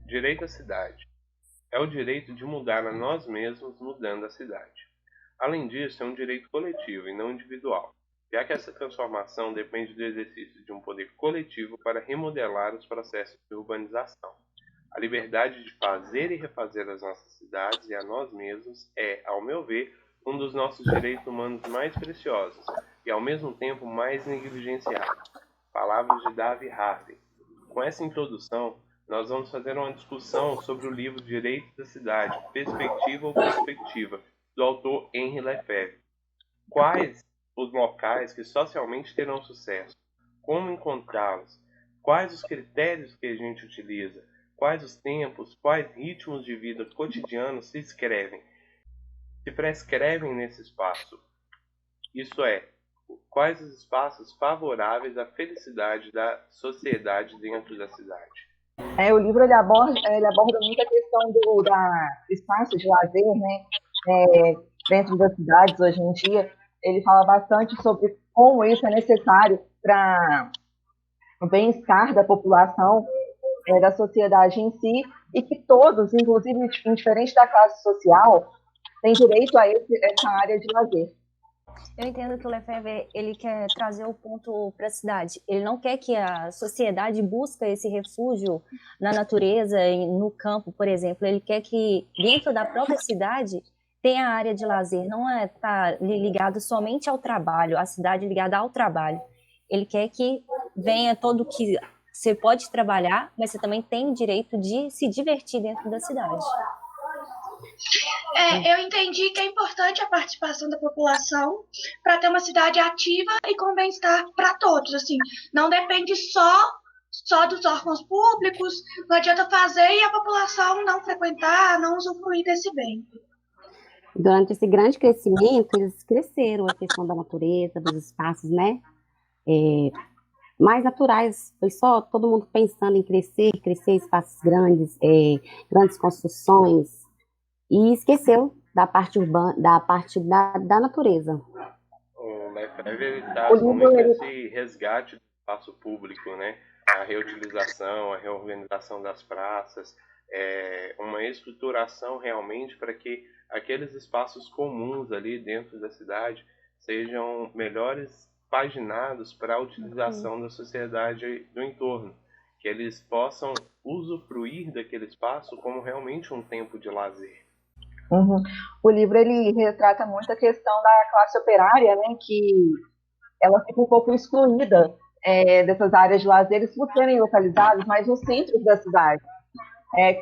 Direito à cidade. É o direito de mudar a nós mesmos mudando a cidade. Além disso, é um direito coletivo e não individual, já que essa transformação depende do exercício de um poder coletivo para remodelar os processos de urbanização. A liberdade de fazer e refazer as nossas cidades e a nós mesmos é, ao meu ver, um dos nossos direitos humanos mais preciosos e, ao mesmo tempo, mais negligenciado. Palavras de Davi Harvey. Com essa introdução, nós vamos fazer uma discussão sobre o livro Direitos da Cidade, Perspectiva ou Perspectiva, do autor Henri Lefebvre. Quais os locais que socialmente terão sucesso? Como encontrá-los? Quais os critérios que a gente utiliza? Quais os tempos, quais ritmos de vida cotidianos se prescrevem nesse espaço? Isso é, quais os espaços favoráveis à felicidade da sociedade dentro da cidade? O livro ele aborda muito a questão da espaço de lazer, né? Dentro das cidades hoje em dia, ele fala bastante sobre como isso é necessário para o bem-estar da população, da sociedade em si, e que todos, inclusive indiferente da classe social, têm direito a essa área de lazer. Eu entendo que o Lefebvre ele quer trazer o ponto para a cidade. Ele não quer que a sociedade busque esse refúgio na natureza, no campo, por exemplo. Ele quer que dentro da própria cidade tenha a área de lazer. Não é estar ligado somente ao trabalho, a cidade ligada ao trabalho. Ele quer que venha todo que você pode trabalhar, mas você também tem o direito de se divertir dentro da cidade. Eu entendi que é importante a participação da população para ter uma cidade ativa e com bem-estar para todos. Assim, não depende só dos órgãos públicos, não adianta fazer e a população não frequentar, não usufruir desse bem. Durante esse grande crescimento, eles cresceram a questão da natureza, dos espaços, né? Mais naturais, foi só todo mundo pensando em crescer espaços grandes, grandes construções, e esqueceu da parte urbana, da parte da natureza. O Lefebvre traz muito esse resgate do espaço público, né? A reutilização, a reorganização das praças, uma estruturação realmente para que aqueles espaços comuns ali dentro da cidade sejam melhores paginados para a utilização da sociedade do entorno, que eles possam usufruir daquele espaço como realmente um tempo de lazer. Uhum. O livro ele retrata muito a questão da classe operária, né, que ela fica um pouco excluída dessas áreas de lazer, por serem localizadas mais nos centros da cidade.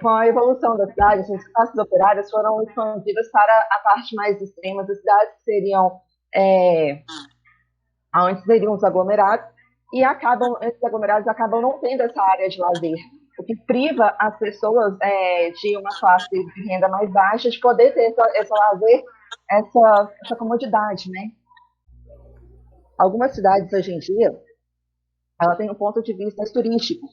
Com a evolução da cidade, as classes operárias foram expandidas para a parte mais extrema da cidade, que seriam onde seriam os aglomerados, e esses aglomerados acabam não tendo essa área de lazer, o que priva as pessoas de uma classe de renda mais baixa de poder ter esse lazer, essa comodidade, né? Algumas cidades hoje em dia, ela tem um ponto de vista turístico,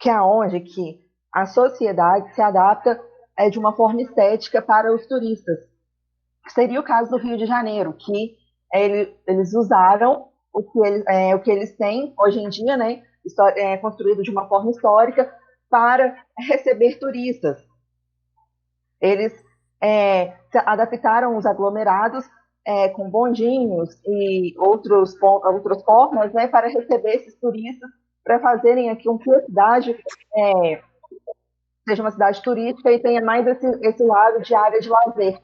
que é onde que a sociedade se adapta de uma forma estética para os turistas. Seria o caso do Rio de Janeiro, que eles usaram o que eles têm hoje em dia, né, construído de uma forma histórica, para receber turistas. Eles adaptaram os aglomerados com bondinhos e outras formas, né, para receber esses turistas, para fazerem aqui com que a cidade seja uma cidade turística e tenha mais esse lado de área de lazer.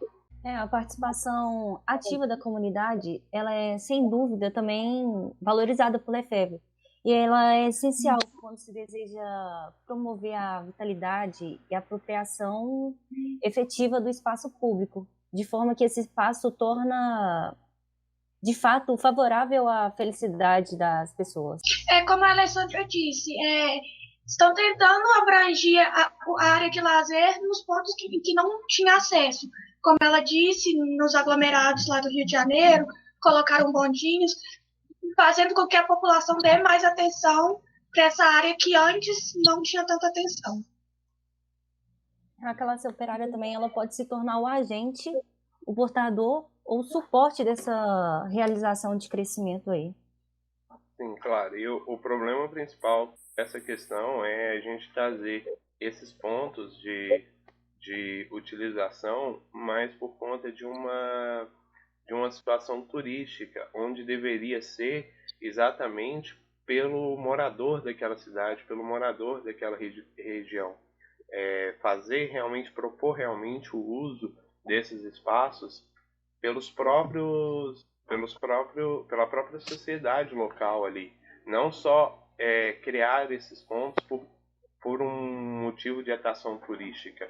A participação ativa da comunidade, ela é, sem dúvida, também valorizada por Lefebvre. E ela é essencial quando se deseja promover a vitalidade e a apropriação efetiva do espaço público, de forma que esse espaço torna, de fato, favorável à felicidade das pessoas. Como a Alessandra disse, estão tentando abranger a área de lazer nos pontos que não tinha acesso. Como ela disse, nos aglomerados lá do Rio de Janeiro, colocaram bondinhos, fazendo com que a população dê mais atenção para essa área que antes não tinha tanta atenção. A classe operária também ela pode se tornar o agente, o portador ou o suporte dessa realização de crescimento aí. Sim, claro. E o problema principal dessa questão é a gente trazer esses pontos de utilização, mas por conta de uma situação turística, onde deveria ser exatamente pelo morador daquela cidade, pelo morador daquela região. Fazer realmente, propor realmente o uso desses espaços pela própria sociedade local ali. Não só criar esses pontos por um motivo de atração turística.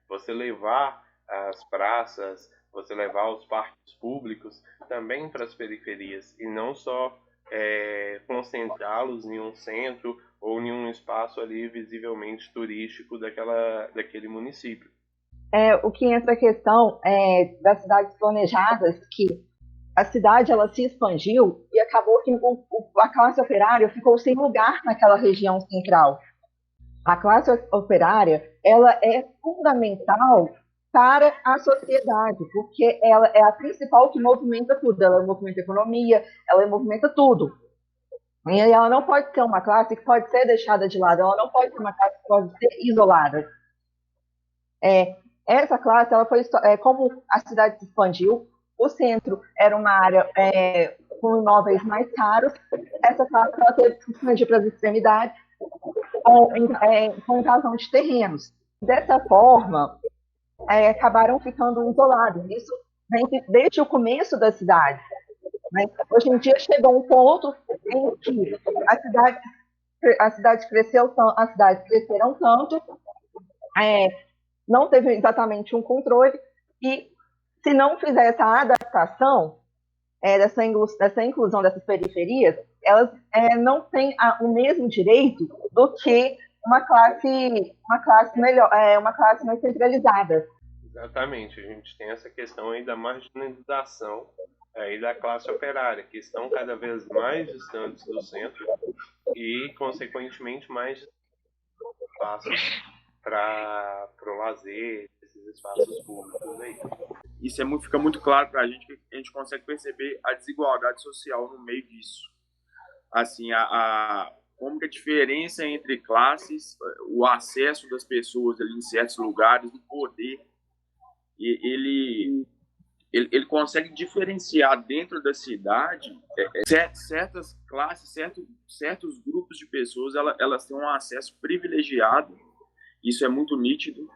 Você levar as praças, você levar os parques públicos também para as periferias e não só concentrá-los em um centro ou em um espaço ali visivelmente turístico daquele município. O que entra a questão das cidades planejadas, que a cidade ela se expandiu e acabou que a classe operária ficou sem lugar naquela região central. A classe operária ela é fundamental para a sociedade, porque ela é a principal que movimenta tudo. Ela movimenta a economia, ela movimenta tudo. E ela não pode ser uma classe que pode ser deixada de lado, ela não pode ser uma classe que pode ser isolada. Essa classe, ela foi como a cidade se expandiu, o centro era uma área com imóveis mais caros, essa classe ela teve que se expandir para as extremidades com invasão de terrenos. Dessa forma, acabaram ficando isolados. Isso vem desde o começo da cidade. Né? Hoje em dia chegou um ponto em que as cidades cresceram tanto, não teve exatamente um controle, e se não fizer essa adaptação dessa inclusão dessas periferias, elas não têm o mesmo direito do que uma classe melhor, uma classe mais centralizada. Exatamente, a gente tem essa questão aí da marginalização aí da classe operária, que estão cada vez mais distantes do centro e, consequentemente, mais espaços para o lazer, esses espaços públicos aí. Isso fica muito claro para a gente, que a gente consegue perceber a desigualdade social no meio disso. Assim, como que a diferença entre classes, o acesso das pessoas ali em certos lugares, o poder, ele consegue diferenciar dentro da cidade certas classes, certos grupos de pessoas, elas têm um acesso privilegiado. Isso é muito nítido,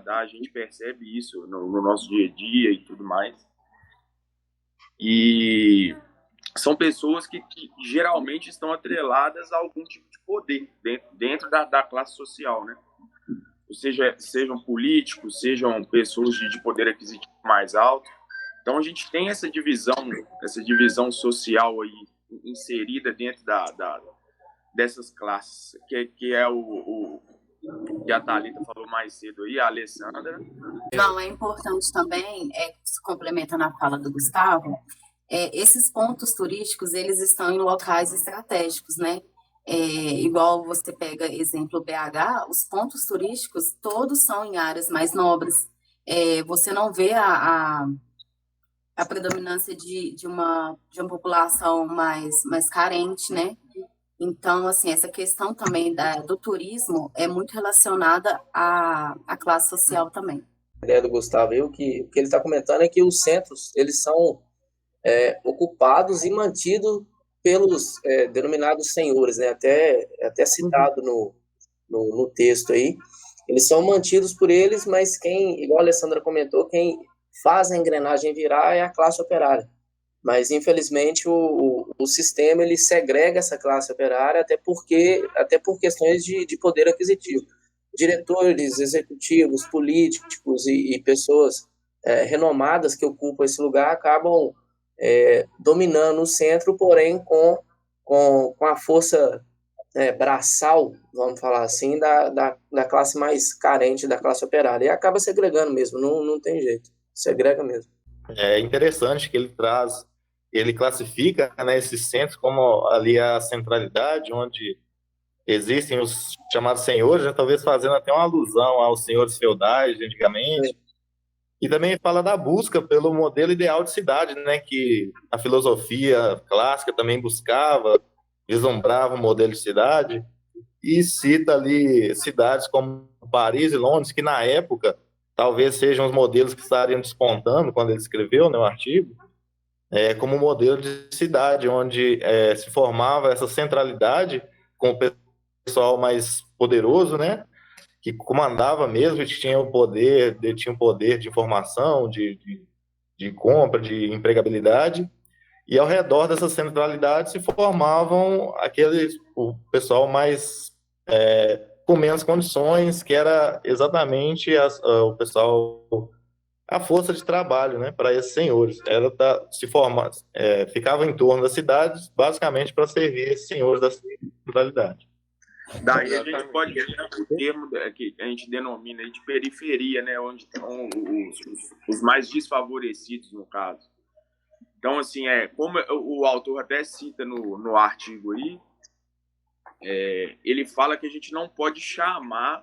a gente percebe isso no nosso dia a dia e tudo mais. E são pessoas que geralmente estão atreladas a algum tipo de poder dentro da classe social, né? Ou seja, sejam políticos, sejam pessoas de poder aquisitivo mais alto. Então a gente tem essa divisão social aí inserida dentro dessas classes, que é o que a Thalita falou mais cedo aí, a Alessandra. Não, é importante também, se complementando a fala do Gustavo, esses pontos turísticos, eles estão em locais estratégicos, né? Igual você pega exemplo BH, os pontos turísticos todos são em áreas mais nobres. Você não vê a predominância de uma população mais carente, né? Então, assim, essa questão também do turismo é muito relacionada à classe social também. A ideia do Gustavo, o que ele está comentando é que os centros, eles são ocupados e mantidos pelos denominados senhores, né? Até citado no texto aí. Eles são mantidos por eles, mas igual a Alessandra comentou, quem faz a engrenagem virar é a classe operária. Mas, infelizmente, o sistema ele segrega essa classe operária até por questões de poder aquisitivo. Diretores, executivos, políticos e pessoas renomadas que ocupam esse lugar acabam dominando o centro, porém com a força braçal, vamos falar assim, da classe mais carente, da classe operária. E acaba segregando mesmo, não tem jeito. Segrega mesmo. É interessante que ele classifica, né, esses centros como ali a centralidade, onde existem os chamados senhores, né, talvez fazendo até uma alusão aos senhores feudais de antigamente, E também fala da busca pelo modelo ideal de cidade, né, que a filosofia clássica também buscava, vislumbrava um modelo de cidade, e cita ali cidades como Paris e Londres, que na época talvez sejam os modelos que estariam despontando quando ele escreveu, né, o artigo, como modelo de cidade, onde se formava essa centralidade com o pessoal mais poderoso, né, que comandava mesmo e tinha o poder, detinha o poder de informação, de compra, de empregabilidade, e ao redor dessa centralidade se formavam o pessoal mais com menos condições, que era exatamente o pessoal, a força de trabalho, né, para esses senhores. Ficava em torno das cidades, basicamente para servir esses senhores da centralidade. Daí a gente pode ver o termo que a gente denomina aí de periferia, né, onde estão os mais desfavorecidos, no caso. Então, assim, como o autor até cita no artigo aí, ele fala que a gente não pode chamar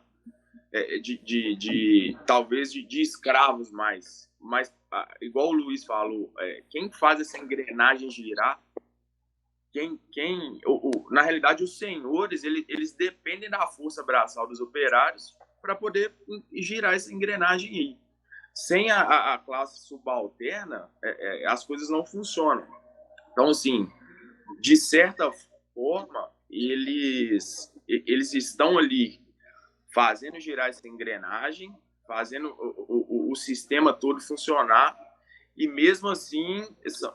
talvez de escravos mais, mas igual o Luiz falou, quem faz essa engrenagem girar, na realidade os senhores, eles dependem da força braçal dos operários para poder girar essa engrenagem aí. Sem a classe subalterna, as coisas não funcionam. Então, assim, de certa forma, eles estão ali fazendo girar essa engrenagem, fazendo o sistema todo funcionar, e mesmo assim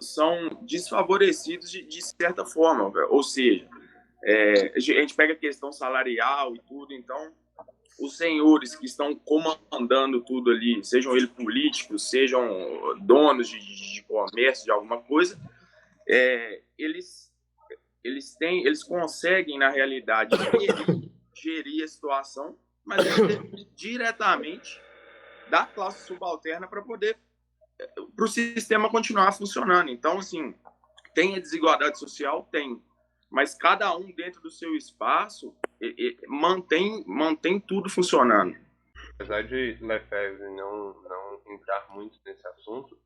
são desfavorecidos de certa forma. Ou seja, a gente pega a questão salarial e tudo, então os senhores que estão comandando tudo ali, sejam eles políticos, sejam donos de comércio, de alguma coisa, eles conseguem, na realidade, gerir a situação, mas eles dependem diretamente da classe subalterna para o sistema continuar funcionando. Então, assim, tem a desigualdade social? Tem. Mas cada um dentro do seu espaço mantém tudo funcionando. Apesar de Lefebvre não entrar muito nesse assunto,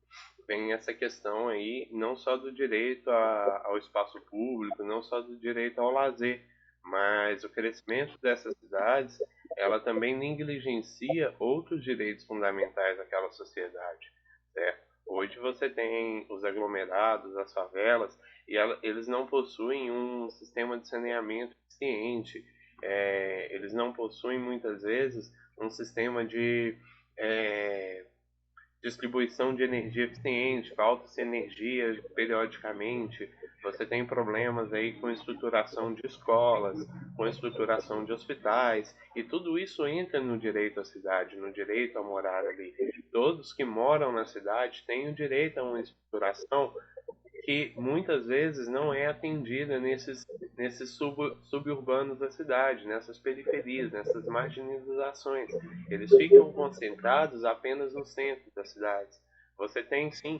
tem essa questão aí não só do direito ao espaço público, não só do direito ao lazer, mas o crescimento dessas cidades, ela também negligencia outros direitos fundamentais daquela sociedade, certo? Hoje você tem os aglomerados, as favelas, e eles não possuem um sistema de saneamento eficiente, eles não possuem muitas vezes um sistema de distribuição de energia eficiente, falta-se energia periodicamente, você tem problemas aí com estruturação de escolas, com estruturação de hospitais, e tudo isso entra no direito à cidade, no direito a morar ali. Todos que moram na cidade têm o direito a uma estruturação que muitas vezes não é atendida nesses suburbanos da cidade, nessas periferias, nessas marginalizações. Eles ficam concentrados apenas no centro das cidades. Você tem, sim,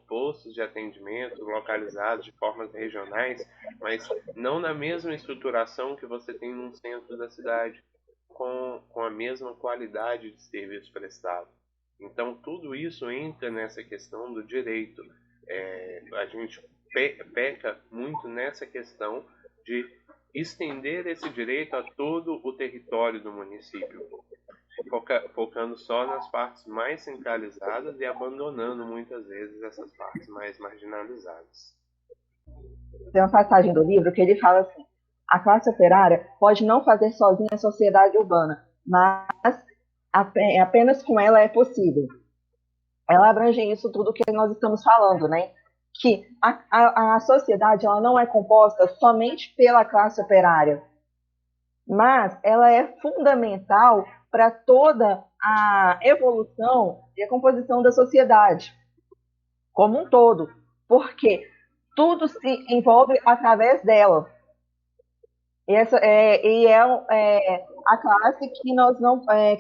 postos de atendimento localizados de formas regionais, mas não na mesma estruturação que você tem no centro da cidade, com a mesma qualidade de serviço prestado. Então, tudo isso entra nessa questão do direito. A gente peca muito nessa questão de estender esse direito a todo o território do município, focando só nas partes mais centralizadas e abandonando muitas vezes essas partes mais marginalizadas. Tem uma passagem do livro que ele fala assim: a classe operária pode não fazer sozinha a sociedade urbana, mas apenas com ela é possível. Ela abrange isso tudo que nós estamos falando, né? Que a sociedade ela não é composta somente pela classe operária, mas ela é fundamental para toda a evolução e a composição da sociedade como um todo, porque tudo se envolve através dela. Essa é a classe que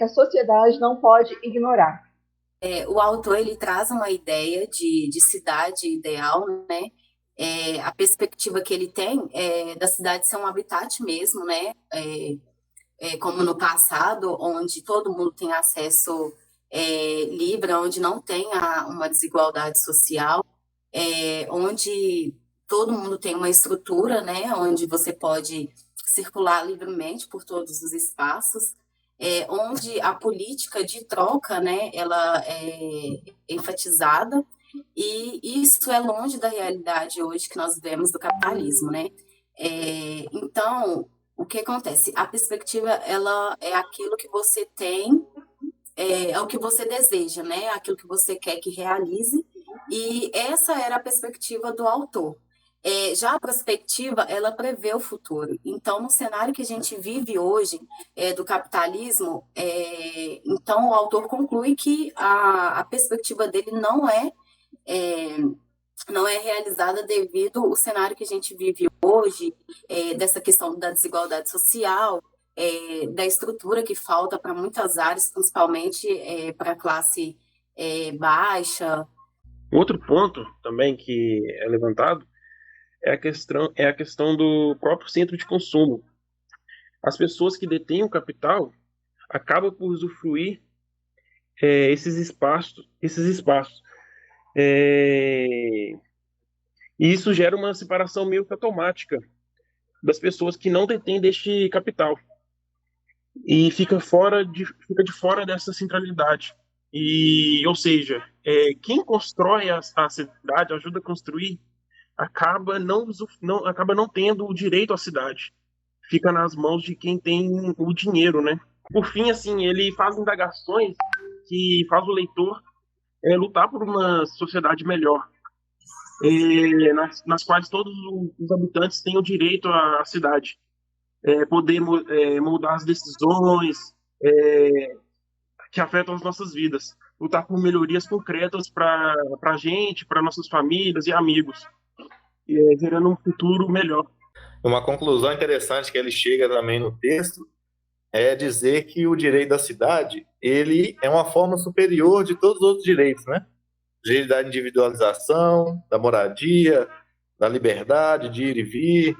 a sociedade não pode ignorar. O autor ele traz uma ideia de cidade ideal, né? A perspectiva que ele tem é da cidade ser um habitat mesmo, né? Como no passado, onde todo mundo tem acesso livre, onde não tem uma desigualdade social, onde todo mundo tem uma estrutura, né, onde você pode circular livremente por todos os espaços, onde a política de troca, né, ela é enfatizada, e isso é longe da realidade hoje que nós vemos do capitalismo, né? Então, o que acontece? A perspectiva, ela é aquilo que você tem, é o que você deseja, né? Aquilo que você quer que realize, e essa era a perspectiva do autor. Já a perspectiva, ela prevê o futuro. Então, no cenário que a gente vive hoje, do capitalismo, então o autor conclui que a perspectiva dele não é realizada devido ao cenário que a gente vive hoje, dessa questão da desigualdade social, da estrutura que falta para muitas áreas, principalmente para a classe baixa. Outro ponto também que é levantado é a questão do próprio centro de consumo. As pessoas que detêm o capital acabam por usufruir esses espaços. E isso gera uma separação meio que automática das pessoas que não detêm deste capital. E fica de fora dessa centralidade. Ou seja, quem constrói a cidade, ajuda a construir, acaba não tendo o direito à cidade. Fica nas mãos de quem tem o dinheiro, né? Por fim, assim, ele faz indagações que faz o leitor lutar por uma sociedade melhor, nas quais todos os habitantes têm o direito à cidade, poder mudar as decisões que afetam as nossas vidas, lutar por melhorias concretas para a gente, para nossas famílias e amigos, gerando um futuro melhor. Uma conclusão interessante que ele chega também no texto é dizer que o direito da cidade, ele é uma forma superior de todos os outros direitos, né? O direito da individualização, da moradia, da liberdade de ir e vir.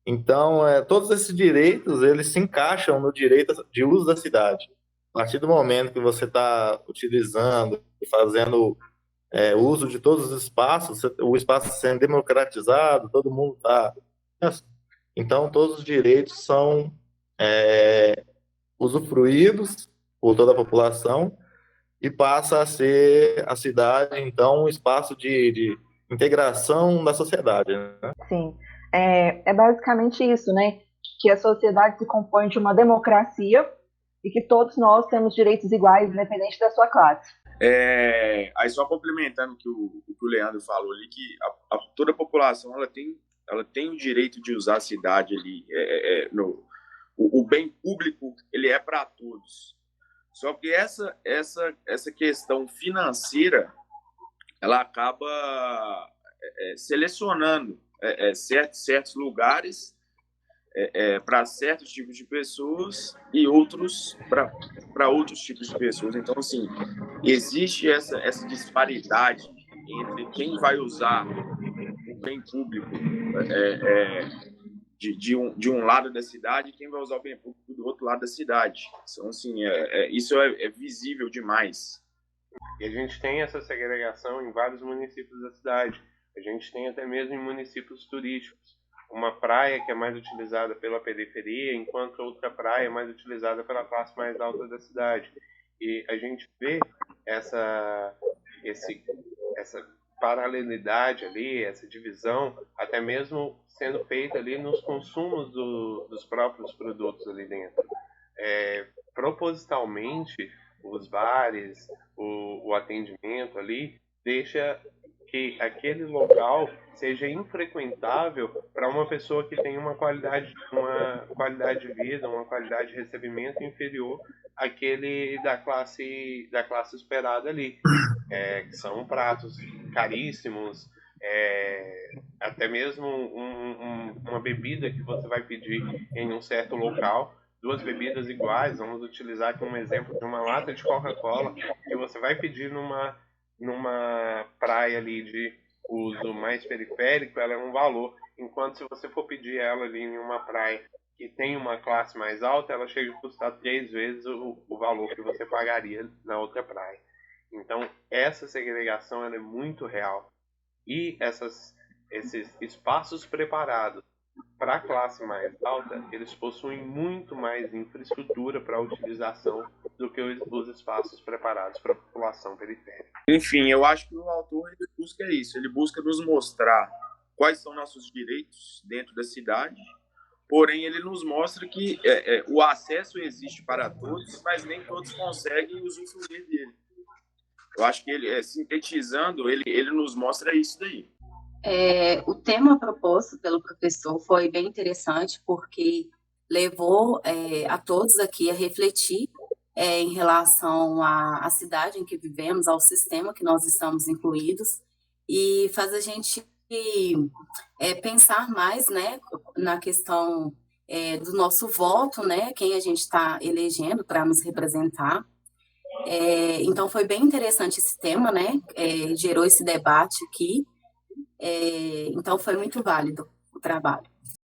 Então, todos esses direitos, eles se encaixam no direito de uso da cidade. A partir do momento que você está utilizando, fazendo uso de todos os espaços, o espaço sendo democratizado, todo mundo está... Então, todos os direitos são usufruídos por toda a população e passa a ser a cidade, então, um espaço de integração da sociedade, né? Sim, é basicamente isso, né? Que a sociedade se compõe de uma democracia e que todos nós temos direitos iguais, independente da sua classe. Aí só complementando o que o Leandro falou ali, que toda a população ela tem o direito de usar a cidade ali, o bem público ele é para todos. Só que essa questão financeira ela acaba selecionando certos lugares para certos tipos de pessoas e outros para outros tipos de pessoas. Então, assim, existe essa disparidade entre quem vai usar o bem público de um lado da cidade e quem vai usar o bem público do outro lado da cidade. Então, assim, isso é visível demais. E a gente tem essa segregação em vários municípios da cidade. A gente tem até mesmo em municípios turísticos. Uma praia que é mais utilizada pela periferia, enquanto outra praia é mais utilizada pela classe mais alta da cidade. E a gente vê essa paralelidade ali, essa divisão, até mesmo sendo feita ali nos consumos dos próprios produtos ali dentro. Propositalmente, os bares, o atendimento ali, deixa que aquele local seja infrequentável para uma pessoa que tem uma qualidade de vida, uma qualidade de recebimento inferior àquele da classe esperada ali, que são pratos caríssimos, até mesmo uma bebida que você vai pedir em um certo local, 2 bebidas iguais, vamos utilizar aqui um exemplo de uma lata de Coca-Cola que você vai pedir numa praia ali de uso mais periférico, ela é um valor, enquanto se você for pedir ela ali em uma praia que tem uma classe mais alta, ela chega a custar 3 vezes o valor que você pagaria na outra praia. Então, essa segregação ela é muito real. E esses espaços preparados para a classe mais alta, eles possuem muito mais infraestrutura para a utilização do que os espaços preparados para a população periférica. Enfim, eu acho que o autor ele busca isso, ele busca nos mostrar quais são nossos direitos dentro da cidade, porém ele nos mostra que o acesso existe para todos, mas nem todos conseguem usufruir dele. Eu acho que ele, sintetizando, ele nos mostra isso daí. O tema proposto pelo professor foi bem interessante, porque levou a todos aqui a refletir em relação à cidade em que vivemos, ao sistema que nós estamos incluídos, e faz a gente pensar mais, né, na questão do nosso voto, né, quem a gente está elegendo para nos representar. Então foi bem interessante esse tema, né, gerou esse debate aqui. Então foi muito válido o trabalho.